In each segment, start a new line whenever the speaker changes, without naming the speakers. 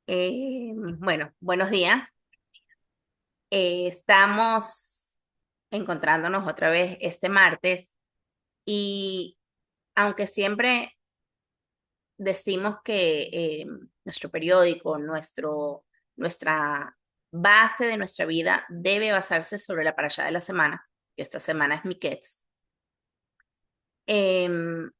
Bueno, buenos días. Estamos encontrándonos otra vez este martes y aunque siempre decimos que nuestro periódico, nuestra base de nuestra vida debe basarse sobre la parashá de la semana, que esta semana es Miketz, em,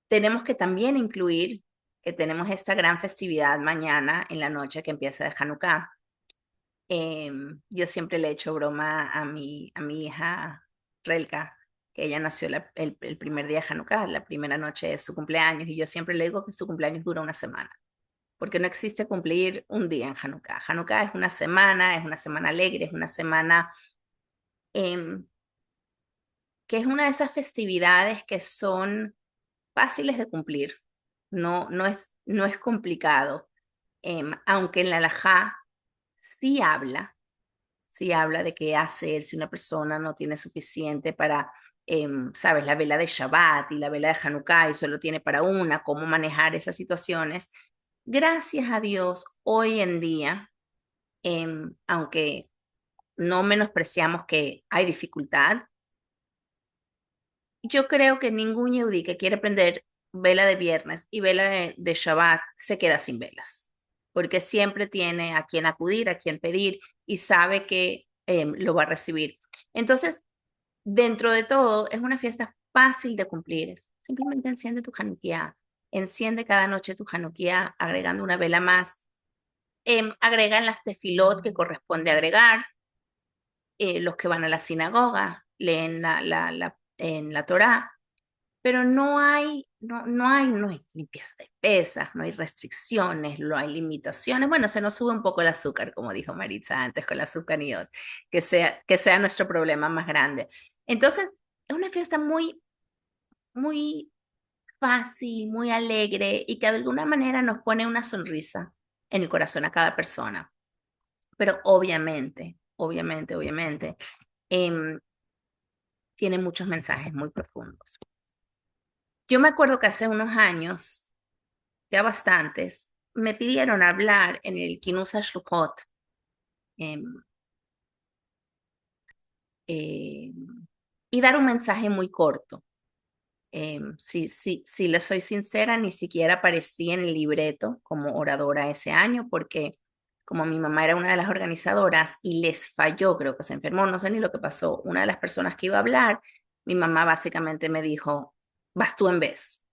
tenemos que también incluir que tenemos esta gran festividad mañana en la noche que empieza de Hanukkah. Yo siempre le he hecho broma a mi hija Relka, que ella nació el primer día de Hanukkah, la primera noche de su cumpleaños, y yo siempre le digo que su cumpleaños dura una semana, porque no existe cumplir un día en Hanukkah. Hanukkah es una semana alegre, es una semana em, que es una de esas festividades que son fáciles de cumplir, no es complicado, aunque en la halajá sí habla sí habla de qué hacer si una persona no tiene suficiente para, sabes, la vela de Shabbat y la vela de Hanukkah y solo tiene para una, cómo manejar esas situaciones. Gracias a Dios, hoy en día, aunque no menospreciamos que hay dificultad, yo creo que ningún yehudí que quiere prender vela de viernes y vela de Shabbat se queda sin velas, porque siempre tiene a quien acudir, a quien pedir y sabe que lo va a recibir. Entonces, dentro de todo, es una fiesta fácil de cumplir. Simplemente enciende tu Hanukkah, enciende cada noche tu Hanukkah agregando una vela más. Agregan las tefilot que corresponde agregar, los que van a la sinagoga, leen en la Torá, pero no hay limpieza de pesas, no hay restricciones, no hay limitaciones. Bueno, se nos sube un poco el azúcar, como dijo Maritza antes con el azúcar y que sea nuestro problema más grande. Entonces, es una fiesta muy, muy fácil, muy alegre y que de alguna manera nos pone una sonrisa en el corazón a cada persona. Pero obviamente, em, tiene muchos mensajes muy profundos. Yo me acuerdo que hace unos años, ya bastantes, me pidieron hablar en el Kinusa Shluchot em, em, y dar un mensaje muy corto. Si les soy sincera, ni siquiera aparecí en el libreto como oradora ese año porque como mi mamá era una de las organizadoras y les falló, creo que se enfermó, no sé ni lo que pasó, una de las personas que iba a hablar, mi mamá básicamente me dijo, vas tú en vez.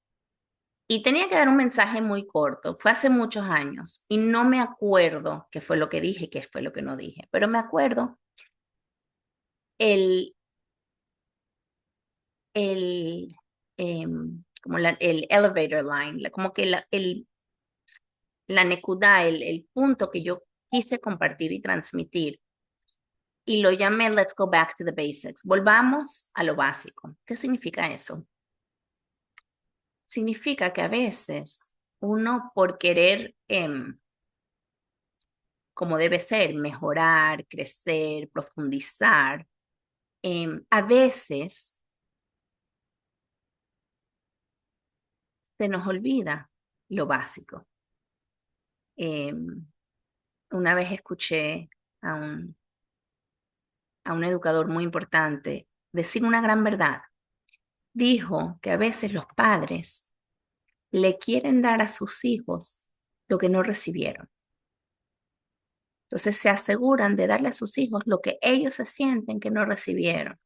Y tenía que dar un mensaje muy corto. Fue hace muchos años y no me acuerdo qué fue lo que dije, qué fue lo que no dije, pero me acuerdo el, el, como el elevator line, como que la nekudá, el punto que yo quise compartir y transmitir. Y lo llamé Let's go back to the basics. Volvamos a lo básico. ¿Qué significa eso? Significa que a veces uno por querer como debe ser, mejorar, crecer, profundizar. A veces se nos olvida lo básico. Eh, una vez escuché a un educador muy importante decir una gran verdad. Dijo que a veces los padres le quieren dar a sus hijos lo que no recibieron. Entonces se aseguran de darle a sus hijos lo que ellos se sienten que no recibieron.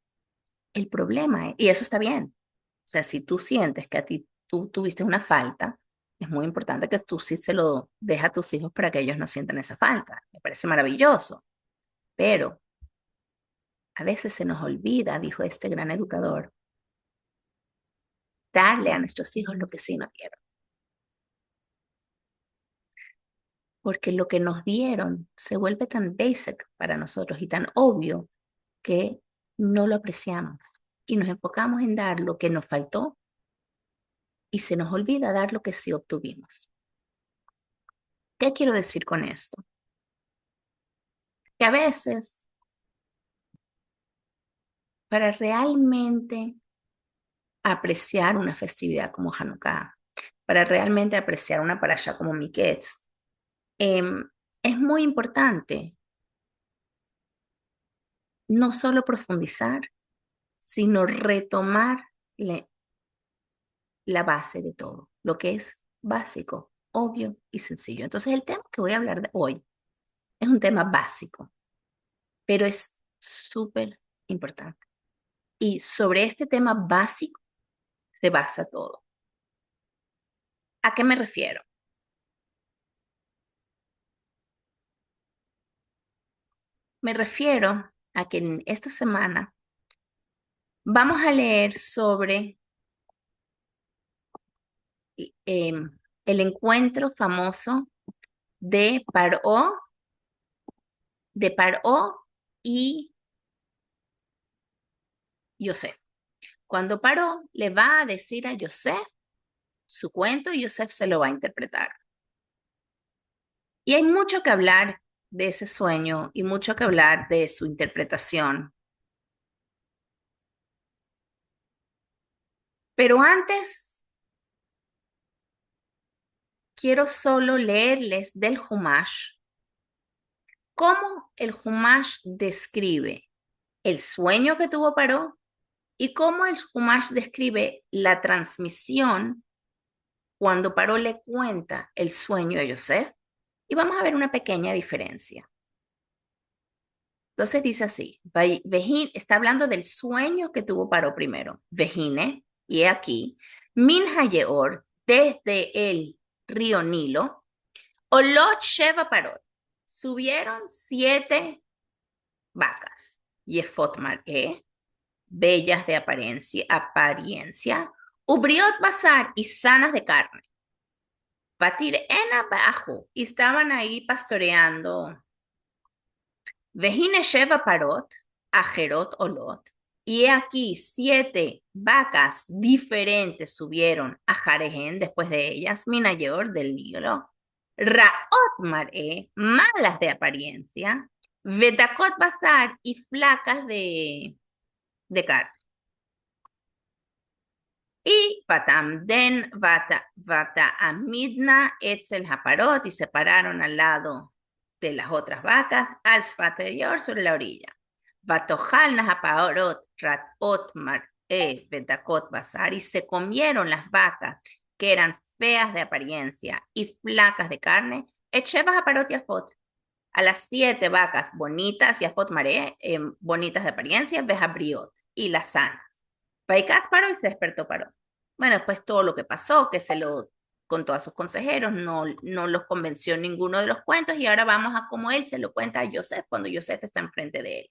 El problema es, y eso está bien, o sea, si tú sientes que a ti tú tuviste una falta, es muy importante que tú sí se lo dejes a tus hijos para que ellos no sientan esa falta. Me parece maravilloso, pero a veces se nos olvida, dijo este gran educador, darle a nuestros hijos lo que sí nos dieron, porque lo que nos dieron se vuelve tan basic para nosotros y tan obvio que no lo apreciamos y nos enfocamos en dar lo que nos faltó y se nos olvida dar lo que sí obtuvimos. ¿Qué quiero decir con esto? Que a veces, para realmente apreciar una festividad como Hanukkah, para realmente apreciar una parasha como Miketz, Es muy importante no solo profundizar, sino retomar la base de todo, lo que es básico, obvio y sencillo. Entonces, el tema que voy a hablar de hoy es un tema básico, pero es súper importante. Y sobre este tema básico se basa todo. ¿A qué me refiero? Me refiero a que en esta semana vamos a leer sobre eh, el encuentro famoso de Paró y Yosef. Cuando Paró le va a decir a Yosef su cuento y Yosef se lo va a interpretar. Y hay mucho que hablar de ese sueño y mucho que hablar de su interpretación. Pero antes quiero solo leerles del Humash cómo el Humash describe el sueño que tuvo Paró y cómo el Humash describe la transmisión cuando Paró le cuenta el sueño a Yosef. Y vamos a ver una pequeña diferencia. Entonces dice así, está hablando del sueño que tuvo Paró primero. Vejine, y he aquí, Minha Yeor, desde el río Nilo, Olot Sheva Parot, subieron 7 vacas, Yefot Mar'e, bellas de apariencia, Ubriot Bazar y sanas de carne. Batir en abajo, y estaban ahí pastoreando. Vejine Sheva Parot, Ajerot Olot, y he aquí 7 vacas diferentes subieron a Jarején después de ellas, Minayor del Nilo, Raot Mar'e, malas de apariencia, Vedakot Bazar y flacas de carne. Y Vata Amidna Etzel Haparot, y se pararon al lado de las otras vacas, al Sfaterior sobre la orilla. Vatojalna Haparot Ratot Mar'e Vedakot Bazar, y se comieron las vacas que eran feas de apariencia y flacas de carne, Echebas Haparot y Afot. A las 7 vacas bonitas y Afot Maré, bonitas de apariencia, Bejabriot y las sanas. Paikat paró y se despertó paró. Bueno, después todo lo que pasó, que se lo contó a sus consejeros, no los convenció en ninguno de los cuentos y ahora vamos a cómo él se lo cuenta a Yosef cuando Yosef está enfrente de él.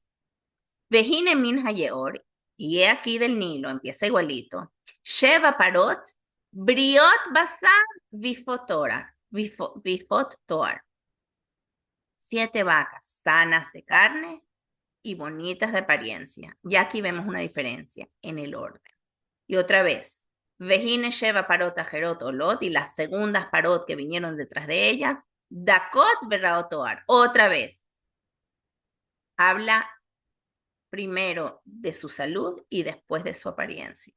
Vejine min hayeor, y he aquí del Nilo, empieza igualito. Sheva parot, briot basar, bifot toar. 7 vacas sanas de carne y bonitas de apariencia. Ya aquí vemos una diferencia en el orden. Y otra vez, Vejine Sheva Parot Ajerot Olot, y las segundas Parot que vinieron detrás de ella, Dakot Berraotoar. Otra vez, habla primero de su salud y después de su apariencia.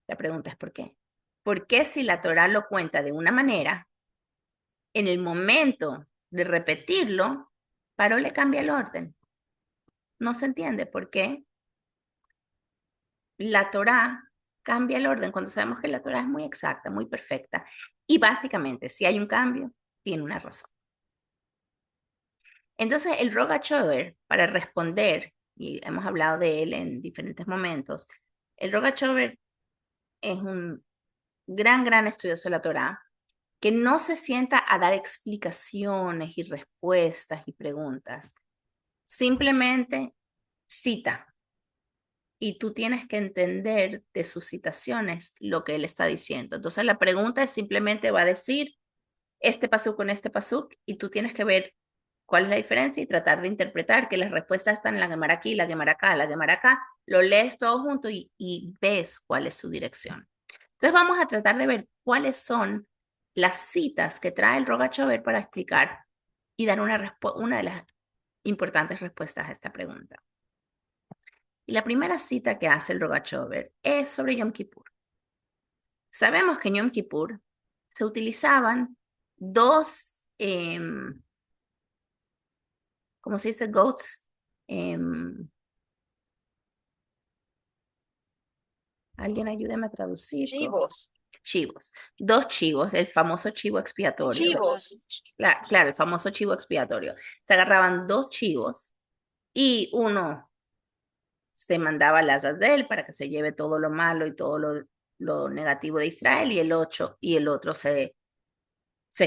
La pregunta es ¿por qué? ¿Por qué si la Torah lo cuenta de una manera, en el momento de repetirlo, Paró le cambia el orden? No se entiende por qué la Torah cambia el orden cuando sabemos que la Torah es muy exacta, muy perfecta. Y básicamente, si hay un cambio, tiene una razón. Entonces, el Rogachover, para responder, y hemos hablado de él en diferentes momentos, el Rogachover es un gran estudioso de la Torah que no se sienta a dar explicaciones y respuestas y preguntas. Simplemente cita y tú tienes que entender de sus citaciones lo que él está diciendo. Entonces la pregunta es simplemente va a decir este pasuk con este pasuk y tú tienes que ver cuál es la diferencia y tratar de interpretar que las respuestas están en la Gemara aquí, la Gemara acá, la Gemara acá, lo lees todo junto y ves cuál es su dirección. Entonces vamos a tratar de ver cuáles son las citas que trae el Rogachover para explicar y dar una de las importantes respuestas a esta pregunta. Y la primera cita que hace el Rogachover es sobre Yom Kippur. Sabemos que en Yom Kippur se utilizaban 2 ¿cómo se dice? Goats. Alguien ayúdeme a traducir.
Chivos.
Chivos. Dos chivos, el famoso chivo expiatorio.
Chivos.
Claro, el famoso chivo expiatorio. Te agarraban dos chivos y uno se mandaba las asas de él para que se lleve todo lo malo y todo lo negativo de Israel y el otro se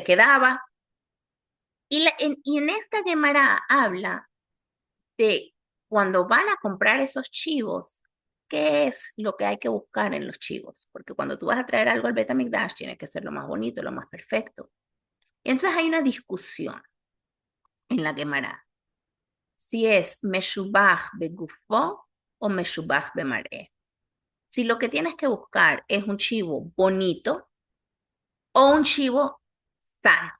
quedaba. Y en esta Gemara habla de cuando van a comprar esos chivos, qué es lo que hay que buscar en los chivos, porque cuando tú vas a traer algo al Beit HaMikdash tiene que ser lo más bonito, lo más perfecto. Y entonces hay una discusión en la Gemara, si es Meshubach begufo o Meshubach bemaré. Si lo que tienes que buscar es un chivo bonito o un chivo sano,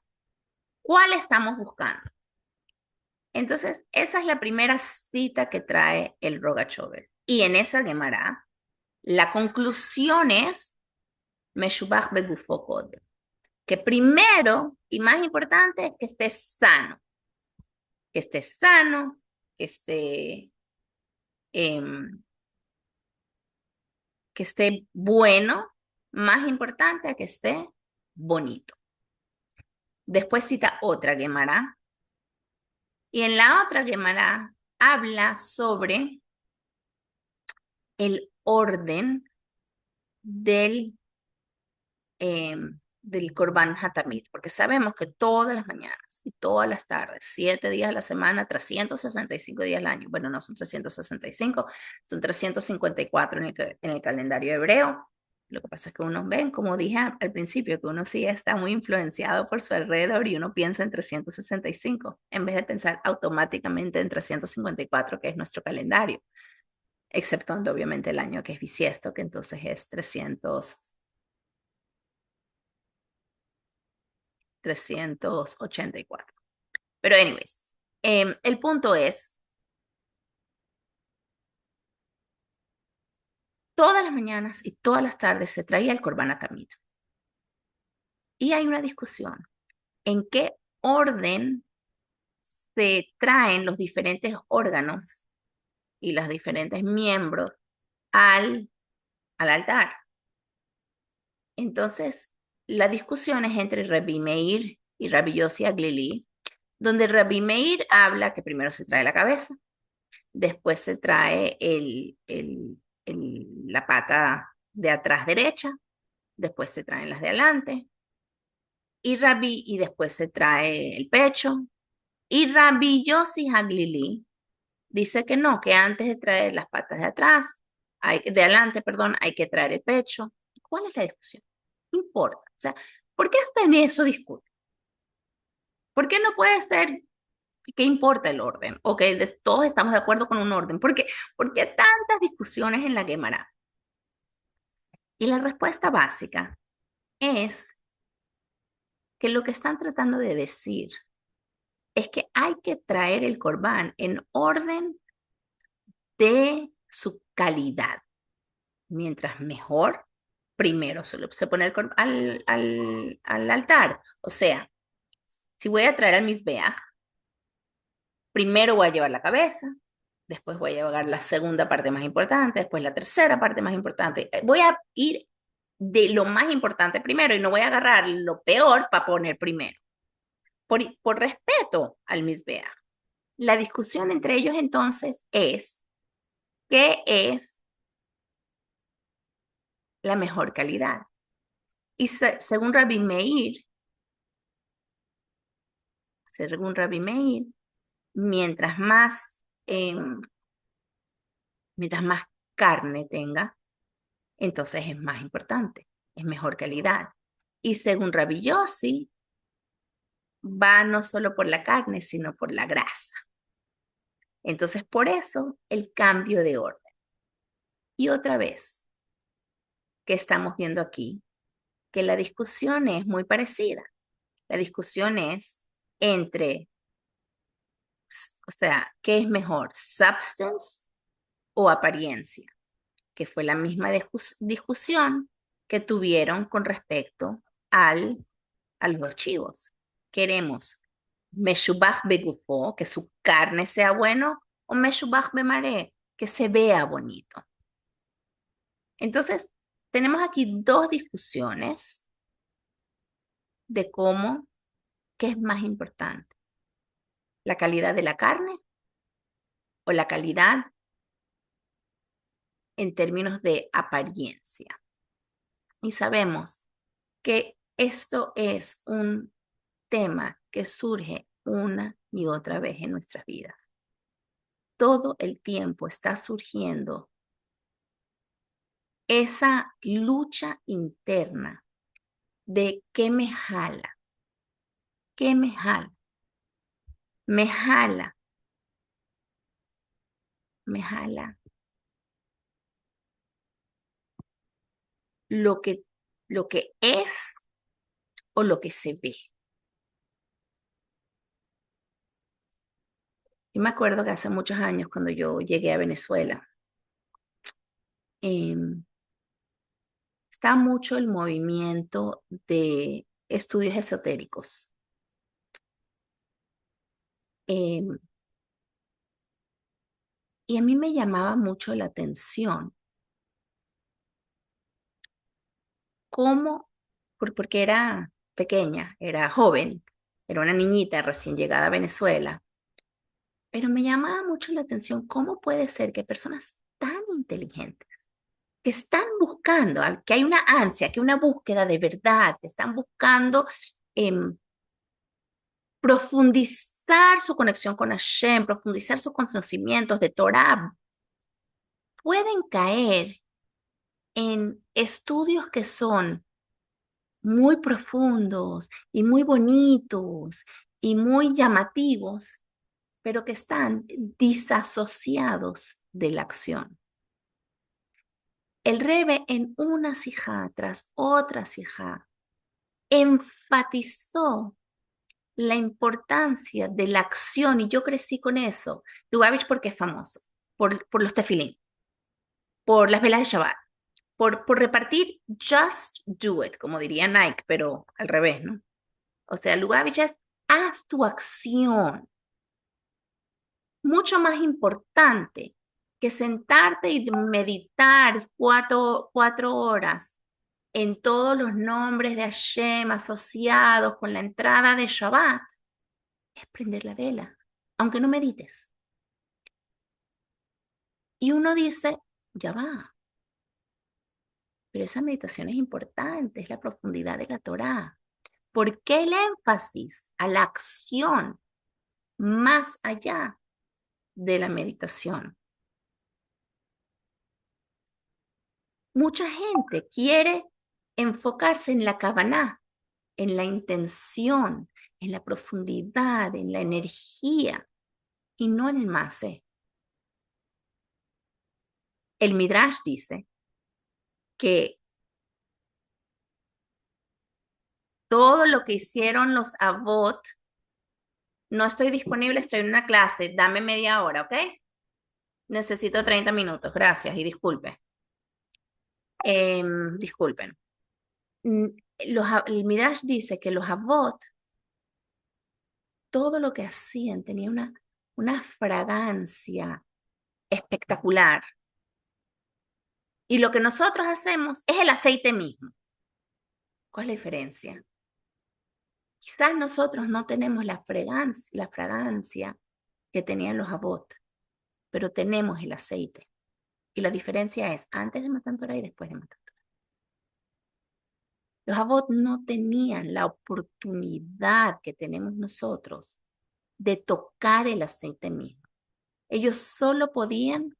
¿cuál estamos buscando? Entonces, esa es la primera cita que trae el Rogachover. Y en esa Gemara, la conclusión es Meshubach begufo kodem, que primero y más importante es que esté sano, que esté, em, que esté bueno, más importante que esté bonito. Después cita otra Gemara, y en la otra Gemara habla sobre el orden del del Corban Hatamid, porque sabemos que todas las mañanas y todas las tardes, 7 días a la semana, 365 días al año, bueno, no son 365, son 354 en el calendario hebreo. Lo que pasa es que uno ven, como dije al principio, que uno sí está muy influenciado por su alrededor y uno piensa en 365 en vez de pensar automáticamente en 354, que es nuestro calendario, exceptuando obviamente el año que es bisiesto, que entonces es 384. Pero anyways, el punto es, todas las mañanas y todas las tardes se traía el Corban Tamid. Y hay una discusión en qué orden se traen los diferentes órganos y los diferentes miembros al altar. Entonces, la discusión es entre Rabbi Meir y Rabbi Yossi Aglili, donde Rabbi Meir habla que primero se trae la cabeza, después se trae la pata de atrás derecha, después se traen las de adelante, y después se trae el pecho. Y Rabbi Yossi Haglili dice que no, que antes de traer las patas de atrás, de adelante, perdón, hay que traer el pecho. ¿Cuál es la discusión? ¿Qué importa? O sea, ¿por qué hasta en eso discuten? ¿Por qué no puede ser? ¿Qué importa el orden? Ok, todos estamos de acuerdo con un orden. ¿Por qué tantas discusiones en la Gemara? Y la respuesta básica es que lo que están tratando de decir es que hay que traer el corbán en orden de su calidad. Mientras mejor, primero se pone al altar. O sea, si voy a traer al misbeach, primero voy a llevar la cabeza, después voy a llevar la segunda parte más importante, después la tercera parte más importante. Voy a ir de lo más importante primero y no voy a agarrar lo peor para poner primero. Por respeto al misbeach. La discusión entre ellos entonces es qué es la mejor calidad. Y según Rabbi Meir, mientras más, eh, mientras más carne tenga, entonces es más importante, es mejor calidad. Y según Rabbi Yossi, va no solo por la carne, sino por la grasa. Entonces, por eso el cambio de orden. Y otra vez, que estamos viendo aquí, que la discusión es muy parecida. La discusión es entre, o sea, ¿qué es mejor, substance o apariencia? Que fue la misma discusión que tuvieron con respecto a los dos chivos. queremos meshubach begufo, que su carne sea bueno, o meshubach bemare, que se vea bonito. Entonces, tenemos aquí dos discusiones de cómo, qué es más importante, la calidad de la carne o la calidad en términos de apariencia. Y sabemos que esto es un tema que surge una y otra vez en nuestras vidas. Todo el tiempo está surgiendo esa lucha interna de qué me jala, qué me jala, me jala lo que, lo que es o lo que se ve. Yo me acuerdo que hace muchos años cuando yo llegué a Venezuela, eh, está mucho el movimiento de estudios esotéricos. Eh, y a mí me llamaba mucho la atención cómo, porque era pequeña, era joven, era una niñita recién llegada a Venezuela, pero me llamaba mucho la atención cómo puede ser que personas tan inteligentes, que están buscando, que hay una ansia, que hay una búsqueda de verdad, que están buscando profundizar su conexión con Hashem, profundizar sus conocimientos de Torah, pueden caer en estudios que son muy profundos y muy bonitos y muy llamativos, pero que están disasociados de la acción. El Rebbe en una sijá tras otra sijá enfatizó la importancia de la acción y yo crecí con eso. Lubavitch porque es famoso, por los tefilín, por las velas de Shabbat, por repartir just do it, como diría Nike, pero al revés, ¿no? O sea, Lubavitch es haz tu acción, mucho más importante que sentarte y meditar 4 horas en todos los nombres de Hashem asociados con la entrada de Shabbat, es prender la vela, aunque no medites. Y uno dice, ya va, pero esa meditación es importante, es la profundidad de la Torá. ¿Por qué el énfasis a la acción más allá de la meditación? Mucha gente quiere enfocarse en la kavaná, en la intención, en la profundidad, en la energía y no en el masé. El Midrash dice que todo lo que hicieron los Avot, no estoy disponible, estoy en una clase, dame media hora, ¿ok? Necesito 30 minutos, gracias y disculpe. Disculpen. El Midrash dice que los Avot, todo lo que hacían tenía una fragancia espectacular. Y lo que nosotros hacemos es el aceite mismo. ¿Cuál es la diferencia? Quizás nosotros no tenemos la fragancia que tenían los Avot, pero tenemos el aceite. Y la diferencia es antes de Matan Torah y después de Matan Torah. Los Avot no tenían la oportunidad que tenemos nosotros de tocar el aceite mismo. Ellos solo podían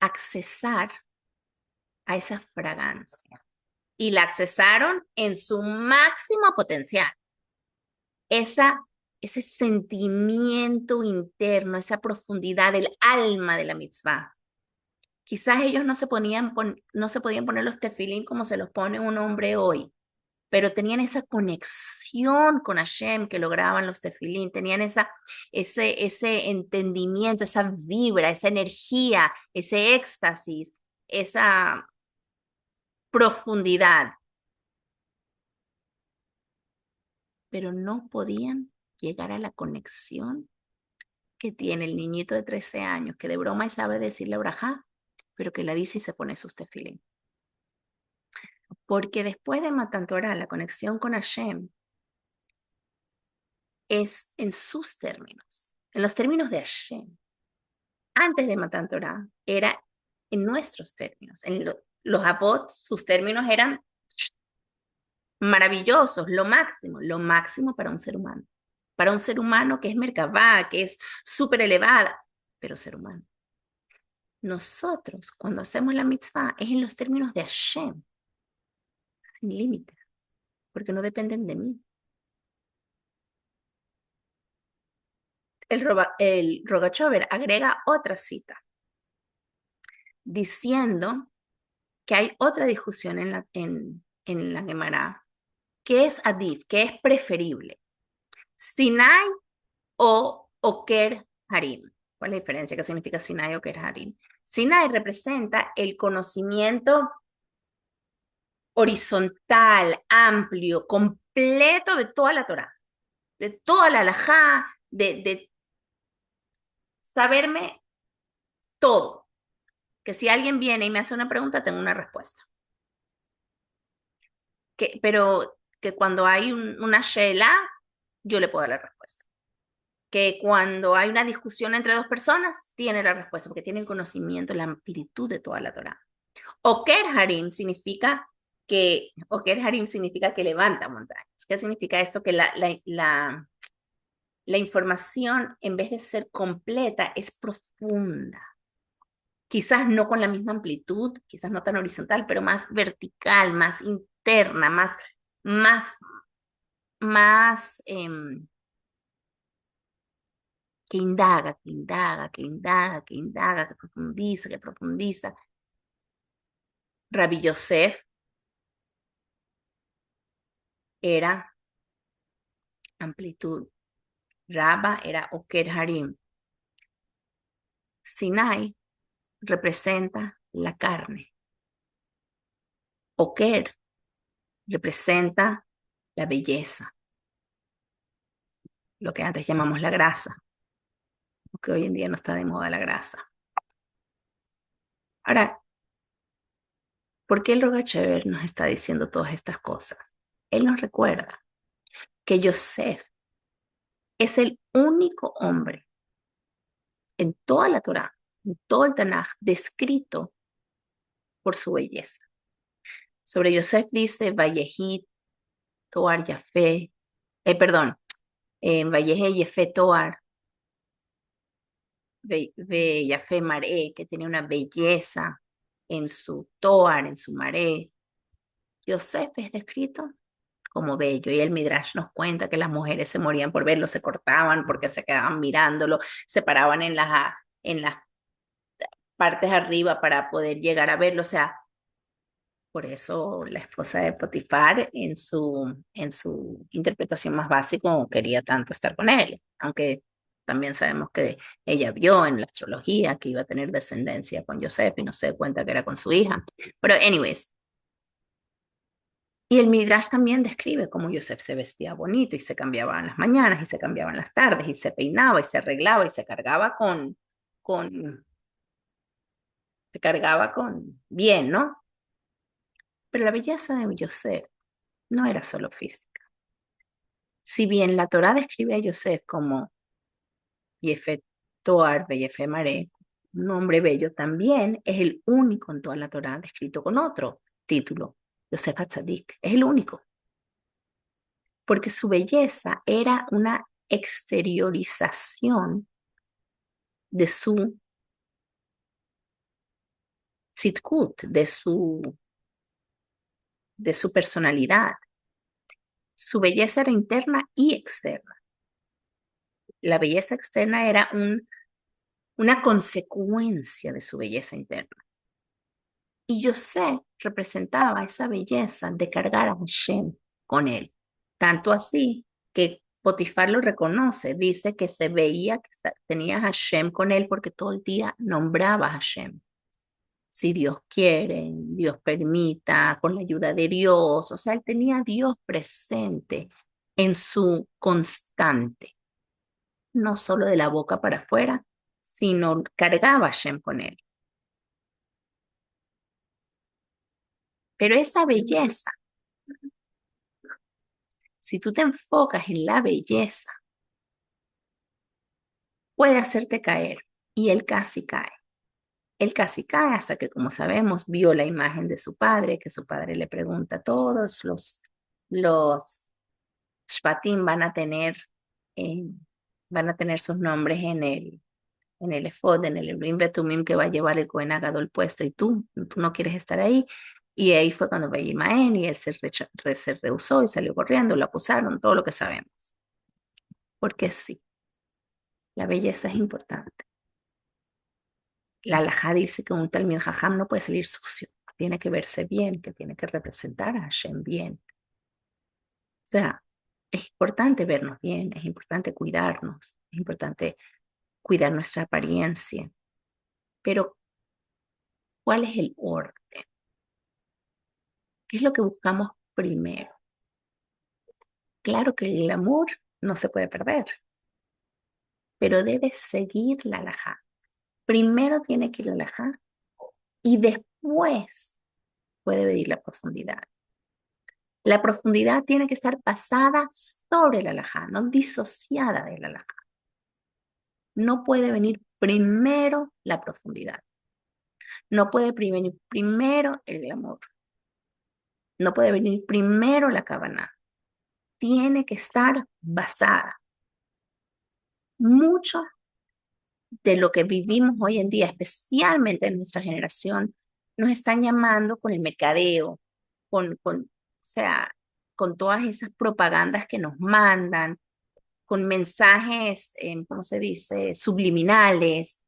accesar a esa fragancia y la accesaron en su máximo potencial. Ese sentimiento interno, esa profundidad del alma de la mitzvah. Quizás ellos no se podían poner los tefilín como se los pone un hombre hoy, pero tenían esa conexión con Hashem que lograban los tefilín, tenían ese entendimiento, esa vibra, esa energía, ese éxtasis, esa profundidad. pero no podían llegar a la conexión que tiene el niñito de 13 años, que de broma sabe decir la brajá, pero que la dice y se pone sus tefilín. Porque después de Matan Torah, la conexión con Hashem es en sus términos, en los términos de Hashem. Antes de Matan Torah era en nuestros términos. Los Avot, sus términos eran maravillosos, lo máximo para un ser humano. Para un ser humano que es Merkabah, que es súper elevada, pero ser humano. Nosotros, cuando hacemos la mitzvah, es en los términos de Hashem, sin límites, porque no dependen de mí. El Rogachover agrega otra cita, diciendo que hay otra discusión en la Gemara, que es adif, que es preferible, Sinai o Oker Harim. ¿Cuál es la diferencia? ¿Qué significa Sinai o Oker Harim? Sinai representa el conocimiento horizontal, amplio, completo de toda la Torah, de toda la halajá, de saberme todo. Que si alguien viene y me hace una pregunta, tengo una respuesta. Pero que cuando hay una shela, yo le puedo dar la respuesta. Que cuando hay una discusión entre dos personas, tiene la respuesta, porque tiene el conocimiento, la amplitud de toda la Torah. Oker Harim significa que levanta montañas. ¿Qué significa esto? Que la información, en vez de ser completa, es profunda. Quizás no con la misma amplitud, quizás no tan horizontal, pero más vertical, más interna, más, más que indaga, que indaga, que indaga, que indaga, que profundiza, que profundiza. Rabbi Yosef era amplitud, Rabba era Oker Harim. Sinai representa la carne. Oker representa la belleza, lo que antes llamamos la grasa, porque hoy en día no está de moda la grasa. Ahora, ¿por qué el Rogachever nos está diciendo todas estas cosas? Él nos recuerda que Yosef es el único hombre en toda la Torá, en todo el Tanaj, descrito por su belleza. Sobre Yosef dice, Vallehit, Toar Yafé, perdón, Valleje Yefé Toar, Yafé Maré, que tiene una belleza en su Toar, en su Maré. Yosef es descrito como bello y el Midrash nos cuenta que las mujeres se morían por verlo, se cortaban porque se quedaban mirándolo, se paraban en las partes arriba para poder llegar a verlo, o sea, por eso la esposa de Potifar en su interpretación más básica quería tanto estar con él, aunque también sabemos que ella vio en la astrología que iba a tener descendencia con Yosef y no se dio cuenta que era con su hija. Pero anyways, y el Midrash también describe cómo Yosef se vestía bonito y se cambiaba en las mañanas y se cambiaba en las tardes y se peinaba y se arreglaba y se cargaba con, se cargaba con bien, ¿no? Pero la belleza de Yosef no era solo física. Si bien la Torá describe a Yosef como Yefe Toar Yefe Maré, un hombre bello, también es el único en toda la Torá descrito con otro título, Yosef Hatzadik, es el único, porque su belleza era una exteriorización de su sitkut, de su personalidad. Su belleza era interna y externa. La belleza externa era una consecuencia de su belleza interna. Y Yosef representaba esa belleza de cargar a Hashem con él. Tanto así que Potifar lo reconoce, dice que se veía que tenía a Hashem con él porque todo el día nombraba a Hashem. Si Dios quiere, Dios permita, con la ayuda de Dios. O sea, él tenía a Dios presente en su constante, no solo de la boca para afuera, sino cargaba a Hashem con él. Pero esa belleza, si tú te enfocas en la belleza, puede hacerte caer. Y él casi cae. Él casi cae hasta que, como sabemos, vio la imagen de su padre, que su padre le pregunta a todos los Shvatim eh, van a tener sus nombres en el efod, en el Urim Betumim que va a llevar el Cohen Agadol puesto, y tú no quieres estar ahí. Y ahí fue cuando veía Imaén y él se rehusó y salió corriendo, lo acusaron, todo lo que sabemos. Porque sí, la belleza es importante. La halajá dice que un Talmid Jajam no puede salir sucio, tiene que verse bien, que tiene que representar a Hashem bien. O sea, es importante vernos bien, es importante cuidarnos, es importante cuidar nuestra apariencia, pero ¿cuál es el orden? ¿Qué es lo que buscamos primero? Claro que el amor no se puede perder, pero debe seguir la halajá. Primero tiene que ir la halajá y después puede venir la profundidad. La profundidad tiene que estar basada sobre la halajá, no disociada de la halajá. No puede venir primero la profundidad. No puede venir primero el amor. No puede venir primero la cabana. Tiene que estar basada. Mucho de lo que vivimos hoy en día, especialmente en nuestra generación, nos están llamando con el mercadeo, o sea, con todas esas propagandas que nos mandan, con mensajes, ¿cómo se dice?, subliminales.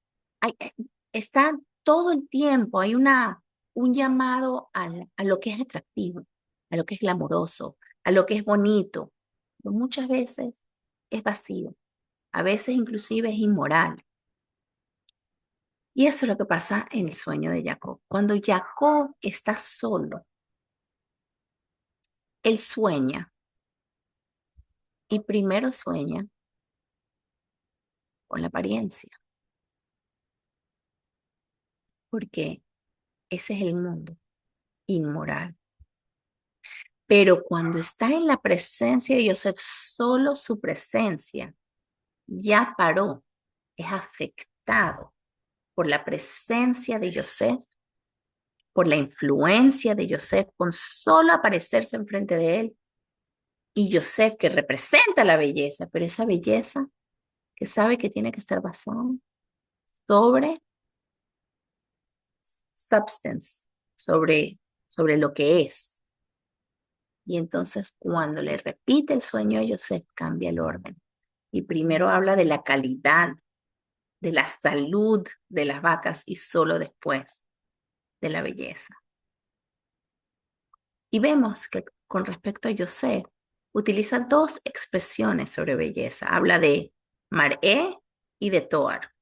Está todo el tiempo, hay un llamado a lo que es atractivo, a lo que es glamoroso, a lo que es bonito, pero muchas veces es vacío, a veces inclusive es inmoral. Y eso es lo que pasa en el sueño de Jacob. Cuando Jacob está solo, él sueña y primero sueña con la apariencia, porque ese es el mundo inmoral. Pero cuando está en la presencia de Yosef, solo su presencia ya paró, es afectado por la presencia de Yosef, por la influencia de Yosef, con solo aparecerse enfrente de él. Y Yosef, que representa la belleza, pero esa belleza que sabe que tiene que estar basada sobre substance, sobre lo que es. Y entonces cuando le repite el sueño a Yosef, cambia el orden. Y primero habla de la calidad, de la salud de las vacas y solo después de la belleza. Y vemos que con respecto a Yosef, utiliza dos expresiones sobre belleza. Habla de mar'é y de toar.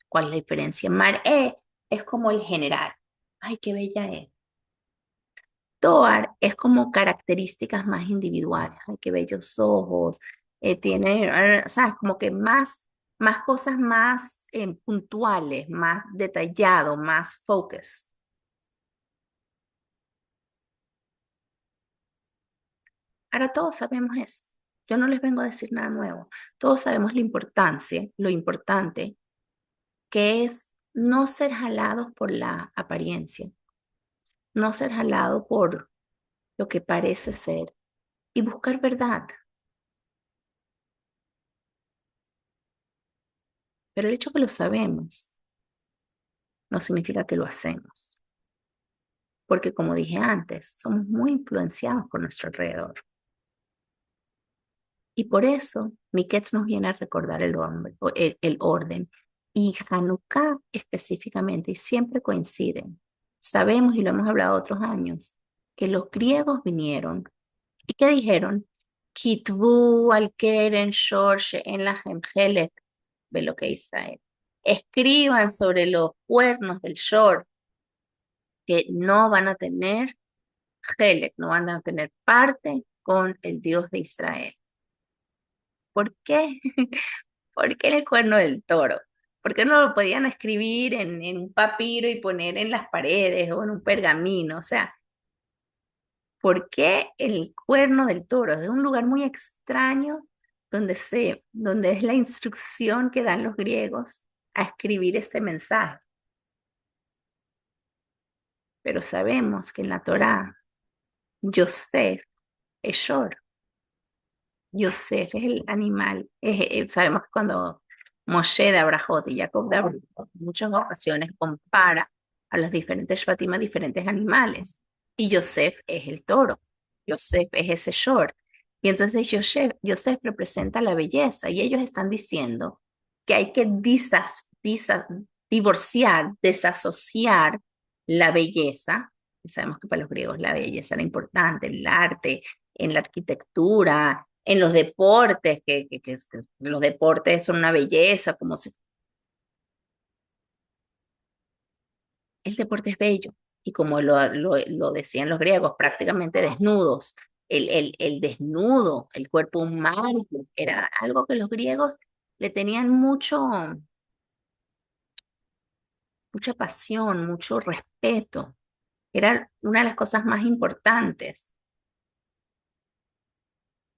¿Cuál es la diferencia? Mar'é es como el general. Ay, qué bella es. Toar es como características más individuales. Ay, qué bellos ojos. Tiene, ¿sabes? Como que más cosas más puntuales, más detallado, más focus. Ahora todos sabemos eso. Yo no les vengo a decir nada nuevo. Todos sabemos la importancia, lo importante que es no ser jalados por la apariencia, no ser jalado por lo que parece ser y buscar verdad. Pero el hecho que lo sabemos no significa que lo hacemos, porque como dije antes, somos muy influenciados por nuestro alrededor. Y por eso Miketz nos viene a recordar el orden. Y Hanukkah específicamente, y siempre coinciden. Sabemos, y lo hemos hablado otros años, que los griegos vinieron y ¿qué dijeron? Kitvu al keren shorshe en la gemhelek, ve lo que Israel. Escriban sobre los cuernos del shor que no van a tener helek, no van a tener parte con el Dios de Israel. ¿Por qué? ¿Por qué el cuerno del toro? ¿Por qué no lo podían escribir en un papiro y poner en las paredes o en un pergamino? O sea, ¿por qué el cuerno del toro? Es un lugar muy extraño donde es la instrucción que dan los griegos a escribir este mensaje. Pero sabemos que en la Torá, Yosef es Shor. Yosef es el animal. Sabemos que cuando Moshe de Abrahot y Jacob de Abrahot en muchas ocasiones compara a los diferentes Shvatim a diferentes animales. Y Yosef es el toro. Yosef es ese Shor. Y entonces Yosef representa la belleza. Y ellos están diciendo que hay que divorciar, desasociar la belleza. Y sabemos que para los griegos la belleza era importante, el arte, en la arquitectura, en los deportes, que los deportes son una belleza, como si el deporte es bello. Y como lo decían los griegos, prácticamente desnudos. El desnudo, el cuerpo humano, era algo que los griegos le tenían mucha pasión, mucho respeto. Era una de las cosas más importantes.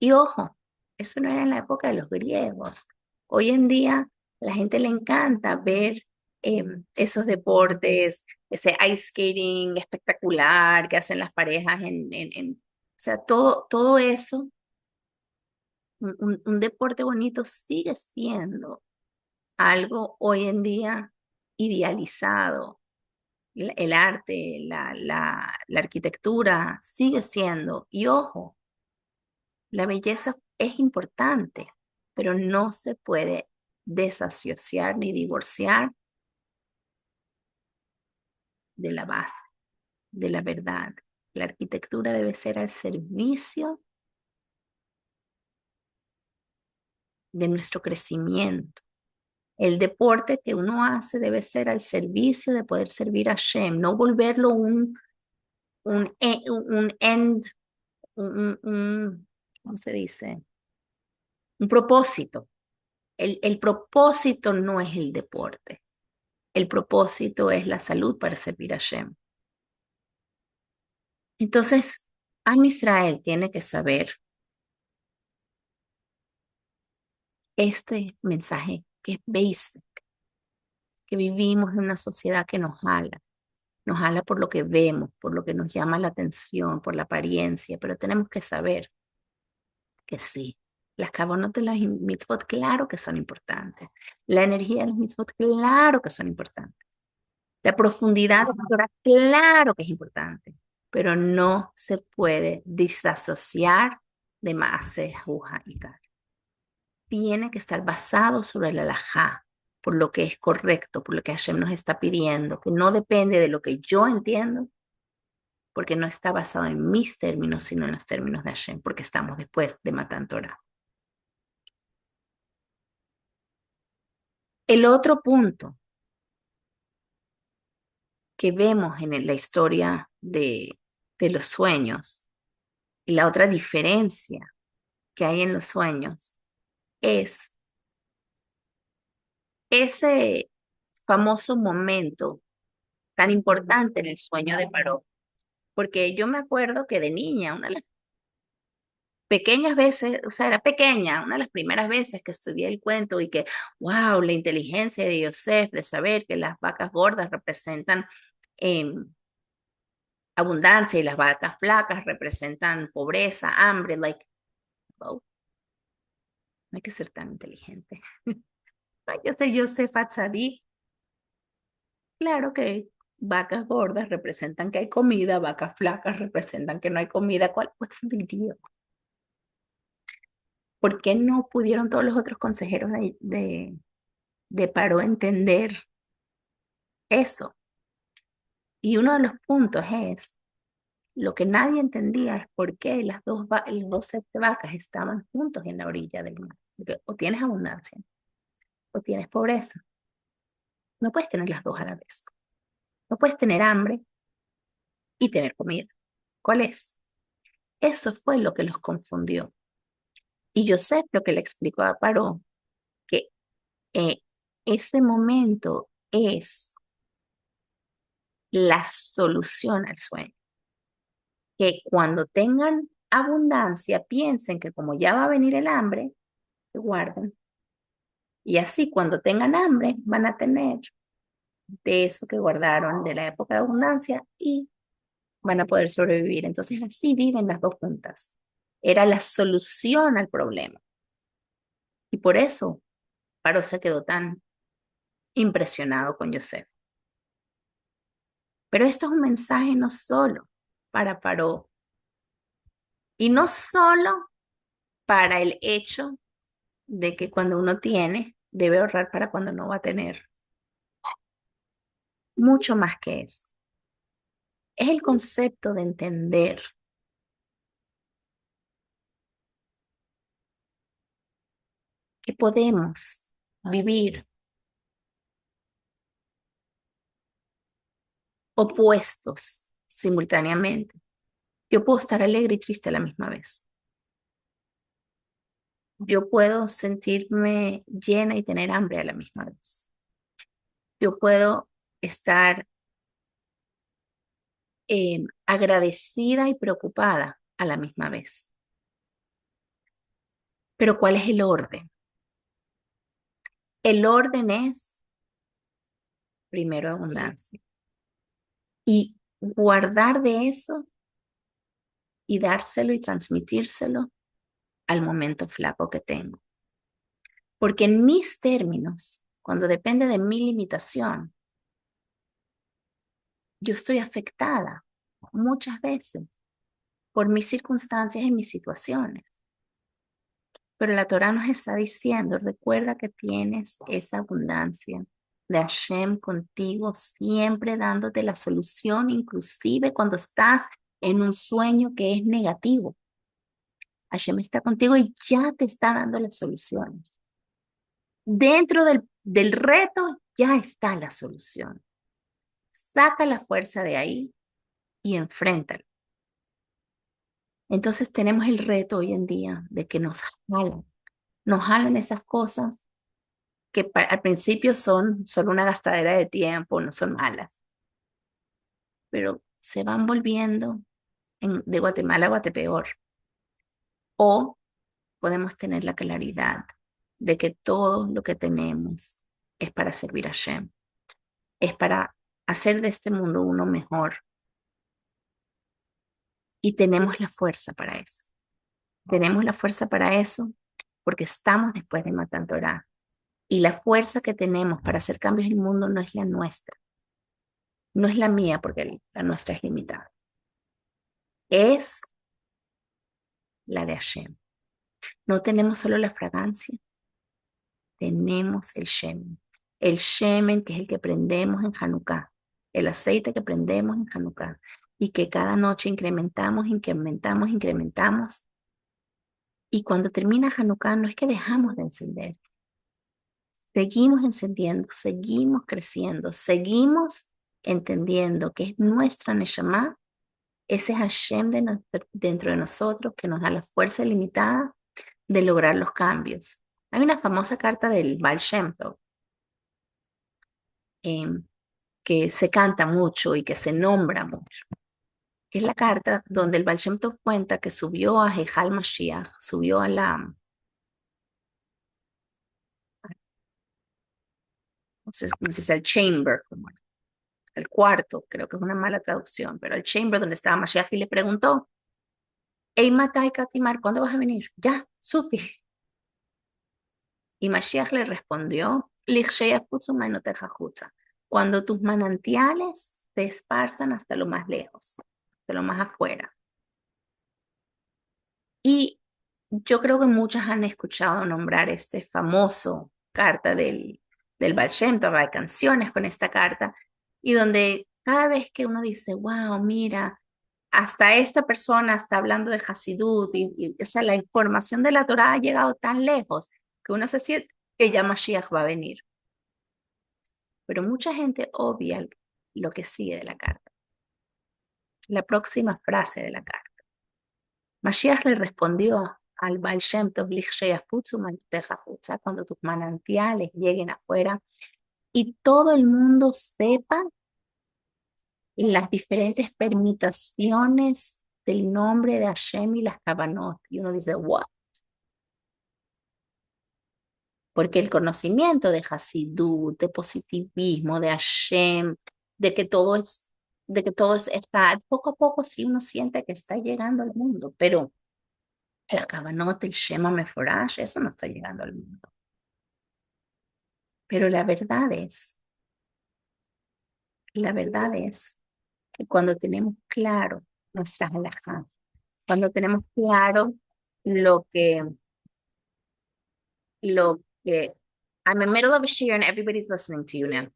Y ojo, eso no era en la época de los griegos. Hoy en día la gente le encanta ver esos deportes, ese ice skating espectacular que hacen las parejas o sea, todo eso, un deporte bonito sigue siendo algo hoy en día idealizado. El arte, la arquitectura sigue siendo, y ojo, la belleza es importante, pero no se puede desasociar ni divorciar de la base, de la verdad. La arquitectura debe ser al servicio de nuestro crecimiento. El deporte que uno hace debe ser al servicio de poder servir a Shem, no volverlo un end, ¿cómo se dice? Un propósito. El propósito no es el deporte. El propósito es la salud para servir a Shem. Entonces, Am Israel tiene que saber este mensaje que es basic, que vivimos en una sociedad que nos jala por lo que vemos, por lo que nos llama la atención, por la apariencia, pero tenemos que saber que sí, las cabonot de las mitzvot, claro que son importantes. La energía de las mitzvot, claro que son importantes. La profundidad de la Torah, claro que es importante, pero no se puede disasociar de Maaseh, Juja y Kal. Tiene que estar basado sobre el alajá, por lo que es correcto, por lo que Hashem nos está pidiendo, que no depende de lo que yo entiendo, porque no está basado en mis términos, sino en los términos de Hashem, porque estamos después de Matan Torah. El otro punto que vemos en la historia de los sueños, y la otra diferencia que hay en los sueños, es ese famoso momento tan importante en el sueño de Paró. Porque yo me acuerdo que de niña, una de las pequeñas veces, o sea, era pequeña, una de las primeras veces que estudié el cuento y que, wow, la inteligencia de Yosef, de saber que las vacas gordas representan eh, abundancia y las vacas flacas representan pobreza, hambre, like, wow, no hay que ser tan inteligente. No hay que ser Yosef Atzadik. Claro que vacas gordas representan que hay comida, vacas flacas representan que no hay comida. What's the big deal? ¿Por qué no pudieron todos los otros consejeros de Paró entender eso? Y uno de los puntos es, lo que nadie entendía es por qué las dos set de vacas estaban juntos en la orilla del mar. Porque o tienes abundancia o tienes pobreza. No puedes tener las dos a la vez. No puedes tener hambre y tener comida. ¿Cuál es? Eso fue lo que los confundió. Y Joseph lo que le explicó a Paró, que eh, ese momento es la solución al sueño. Que cuando tengan abundancia, piensen que como ya va a venir el hambre, se guarden. Y así cuando tengan hambre, van a tener de eso que guardaron de la época de abundancia y van a poder sobrevivir. Entonces así viven las dos juntas. Era la solución al problema. Y por eso Paro se quedó tan impresionado con Joseph. Pero esto es un mensaje no solo para Paró y no solo para el hecho de que cuando uno tiene, debe ahorrar para cuando no va a tener. Mucho más que eso. Es el concepto de entender que podemos vivir opuestos simultáneamente. Yo puedo estar alegre y triste a la misma vez. Yo puedo sentirme llena y tener hambre a la misma vez. Yo puedo estar agradecida y preocupada a la misma vez. Pero ¿cuál es el orden? El orden es primero abundancia y guardar de eso y dárselo y transmitírselo al momento flaco que tengo. Porque en mis términos, cuando depende de mi limitación, yo estoy afectada muchas veces por mis circunstancias y mis situaciones. Pero la Torah nos está diciendo, recuerda que tienes esa abundancia de Hashem contigo, siempre dándote la solución, inclusive cuando estás en un sueño que es negativo. Hashem está contigo y ya te está dando las soluciones. Dentro del reto ya está la solución. Saca la fuerza de ahí y enfréntalo. Entonces tenemos el reto hoy en día de que nos jalan esas cosas que al principio son solo una gastadera de tiempo, no son malas, pero se van volviendo de Guatemala a Guatepeor. O podemos tener la claridad de que todo lo que tenemos es para servir a Shem, es para hacer de este mundo uno mejor y tenemos la fuerza para eso. Tenemos la fuerza para eso porque estamos después de Matan Torah. Y la fuerza que tenemos para hacer cambios en el mundo no es la nuestra, no es la mía porque la nuestra es limitada. Es la de Hashem. No tenemos solo la fragancia, tenemos el shemen. El shemen que es el que prendemos en Hanukkah, el aceite que prendemos en Hanukkah y que cada noche incrementamos, incrementamos, incrementamos. Y cuando termina Hanukkah no es que dejamos de encender, seguimos encendiendo, seguimos creciendo, seguimos entendiendo que es nuestra Neshama, ese Hashem dentro de nosotros que nos da la fuerza ilimitada de lograr los cambios. Hay una famosa carta del Baal Shem Tov, eh, que se canta mucho y que se nombra mucho, que es la carta donde el Baal Shem Tov cuenta que subió a Jejal Mashiach, subió a no sé cómo se dice, al chamber, como el cuarto, creo que es una mala traducción, pero el chamber donde estaba Mashiach y le preguntó, Hey Matai Katimar, ¿cuándo vas a venir? Ya, Sufi. Y Mashiach le respondió, cuando tus manantiales se esparzan hasta lo más lejos, hasta lo más afuera. Y yo creo que muchas han escuchado nombrar este famoso carta del Baal Shem Tov, hay canciones con esta carta, y donde cada vez que uno dice, wow, mira, hasta esta persona está hablando de Hasidut, o sea, la información de la Torah ha llegado tan lejos que uno se siente que ya Mashiach va a venir. Pero mucha gente obvia lo que sigue de la carta, la próxima frase de la carta. Mashiach le respondió al Baal Shem Tov, "Liksheyafutzu manteja futza", cuando tus manantiales lleguen afuera y todo el mundo sepa las diferentes permutaciones del nombre de Hashem y las Kavanot. Y uno dice, what? Porque el conocimiento de Hasidut, de positivismo, de Hashem, de que todo es, de que todo está, poco a poco sí uno siente que está llegando al mundo, pero el Kavanot, el Shema Meforash, eso no está llegando al mundo. Pero la verdad es que cuando tenemos claro nuestras halajá, cuando tenemos claro lo que, I'm in the middle of a shir and everybody's listening to you now.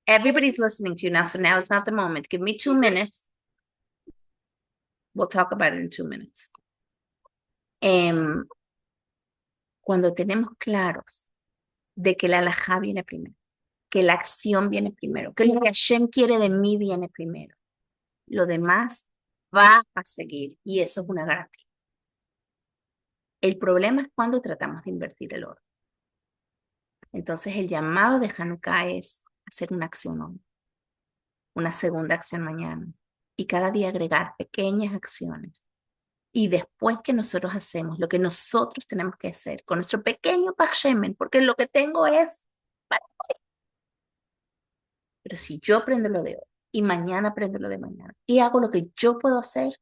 Everybody's listening to you now, so now is not the moment. Give me 2 minutes. We'll talk about it in 2 minutes. Em, cuando tenemos claros de que la halajá viene primero, que la acción viene primero, que lo que Hashem quiere de mí viene primero, lo demás va a seguir y eso es una garantía. El problema es cuando tratamos de invertir el oro. Entonces el llamado de Hanukkah es hacer una acción hoy, una segunda acción mañana y cada día agregar pequeñas acciones. Y después que nosotros hacemos lo que nosotros tenemos que hacer con nuestro pequeño Pachhemen, porque lo que tengo es, pero si yo aprendo lo de hoy y mañana aprendo lo de mañana y hago lo que yo puedo hacer,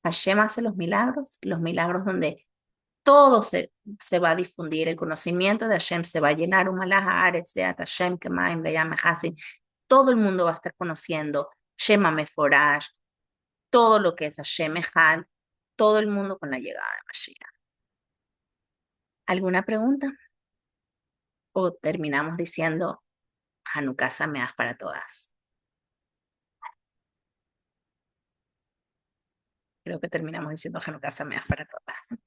Hashem hace los milagros donde todo se va a difundir, el conocimiento de Hashem se va a llenar, un malaha aretz de Hashem kemaim veyam hasin, todo el mundo va a estar conociendo Shema Meforash, todo lo que es Hashem Echad, todo el mundo con la llegada de Mashiach. ¿Alguna pregunta? ¿O terminamos diciendo Hanukkah Sameach para todas? Creo que terminamos diciendo Hanukkah Sameach para todas.